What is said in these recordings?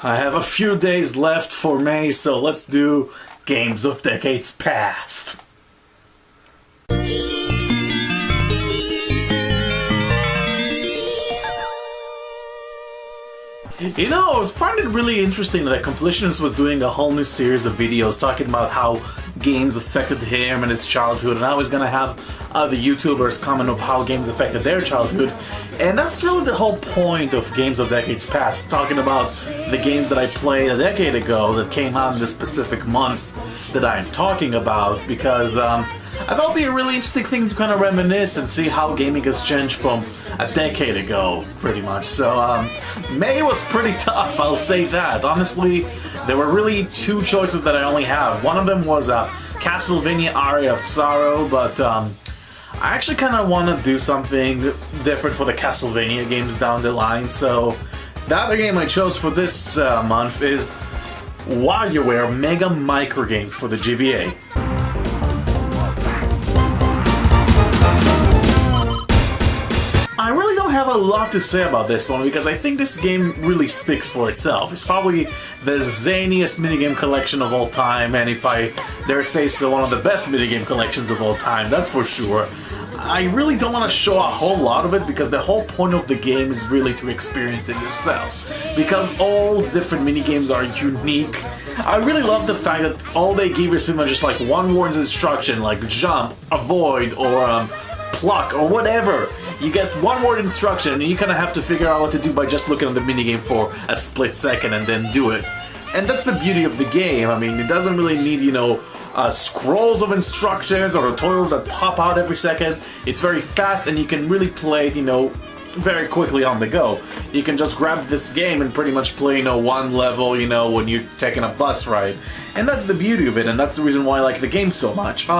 I have a few days left for May, so let's do Games of Decades Past. You know, I was finding it really interesting that Completionist was doing a whole new series of videos talking about how games affected him and his childhood, and I was gonna have other YouTubers comment of how games affected their childhood. And that's really the whole point of Games of Decades Past, talking about the games that I played a decade ago that came out in this specific month that I'm talking about, because I thought it'd be a really interesting thing to kind of reminisce and see how gaming has changed from a decade ago, pretty much. So, May was pretty tough, I'll say that. Honestly, there were really two choices that I only have. One of them was Castlevania Aria of Sorrow, but I actually kind of want to do something different for the Castlevania games down the line. So, the other game I chose for this month is WarioWare Mega Microgames for the GBA. I really don't have a lot to say about this one because I think this game really speaks for itself. It's probably the zaniest minigame collection of all time, and if I dare say so, one of the best minigame collections of all time, that's for sure. I really don't want to show a whole lot of it because the whole point of the game is really to experience it yourself. Because all different minigames are unique. I really love the fact that all they give is pretty much just like one word's instruction, like jump, avoid, or pluck, or whatever. You get one word instruction and you kind of have to figure out what to do by just looking at the minigame for a split second and then do it. And that's the beauty of the game. I mean, it doesn't really need, you know, scrolls of instructions or tutorials that pop out every second. It's very fast and you can really play it, you know, very quickly on the go. You can just grab this game and pretty much play, you know, one level, you know, when you're taking a bus ride. And that's the beauty of it, and that's the reason why I like the game so much.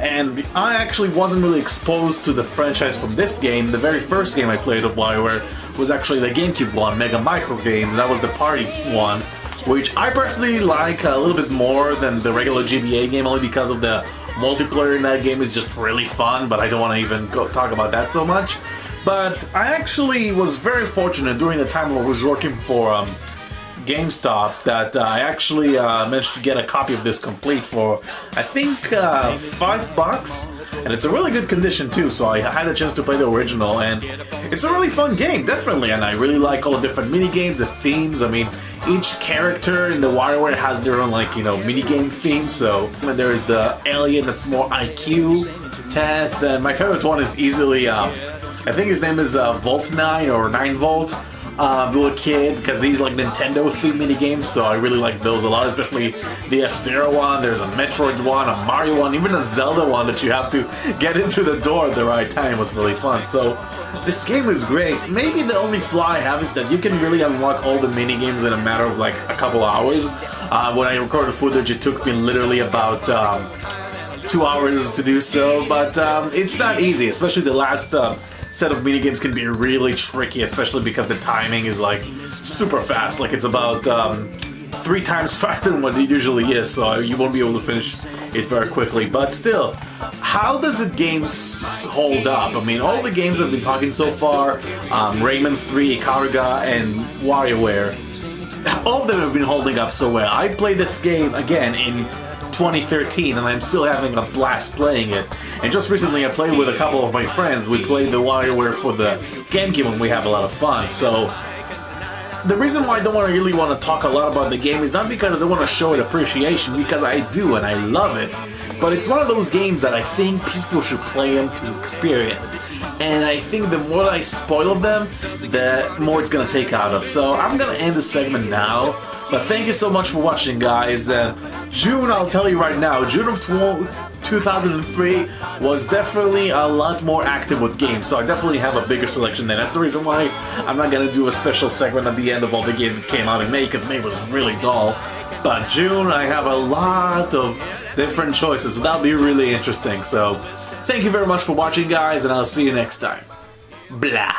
And I actually wasn't really exposed to the franchise from this game. The very first game I played of WarioWare was actually the GameCube one, Mega Microgames. That was the party one, which I personally like a little bit more than the regular GBA game, only because of the multiplayer in that game is just really fun, but I don't want to even talk about that so much. But I actually was very fortunate during the time when I was working for GameStop that I actually managed to get a copy of this complete for, I think, $5, and it's a really good condition too, so I had a chance to play the original, and it's a really fun game, definitely, and I really like all the different minigames, the themes. I mean, each character in the WarioWare has their own, like, you know, minigame theme, so there's the alien that's more IQ tests, and my favorite one is easily, I think his name is Volt 9 or 9 Volt. Little kid, because he's like Nintendo themed minigames, so I really like those a lot, especially the F-Zero one. There's a Metroid one, a Mario one, even a Zelda one that you have to get into the door at the right time. Was really fun. So this game is great. Maybe the only flaw I have is that you can really unlock all the minigames in a matter of like a couple hours. When I recorded footage, it took me literally about 2 hours to do so, but it's not easy, especially the last set of minigames can be really tricky, especially because the timing is like super fast. Like it's about 3 times faster than what it usually is, so you won't be able to finish it very quickly. But still, how does the games hold up? I mean, all the games I've been talking so far, Rayman 3, Ikaruga, and WarioWare, all of them have been holding up so well. I played this game again in 2013 and I'm still having a blast playing it. And just recently I played with a couple of my friends. We played the WarioWare for the GameCube and we have a lot of fun. So the reason why I don't really want to talk a lot about the game is not because I don't want to show it appreciation, because I do and I love it. But it's one of those games that I think people should play them to experience. And I think the more I spoil them, the more it's going to take out of. So I'm going to end this segment now. But thank you so much for watching, guys. June, I'll tell you right now, June of 2003 was definitely a lot more active with games, so I definitely have a bigger selection then. That's the reason why I'm not going to do a special segment at the end of all the games that came out in May, because May was really dull. But June, I have a lot of different choices, so that'll be really interesting. So thank you very much for watching, guys, and I'll see you next time. Blah.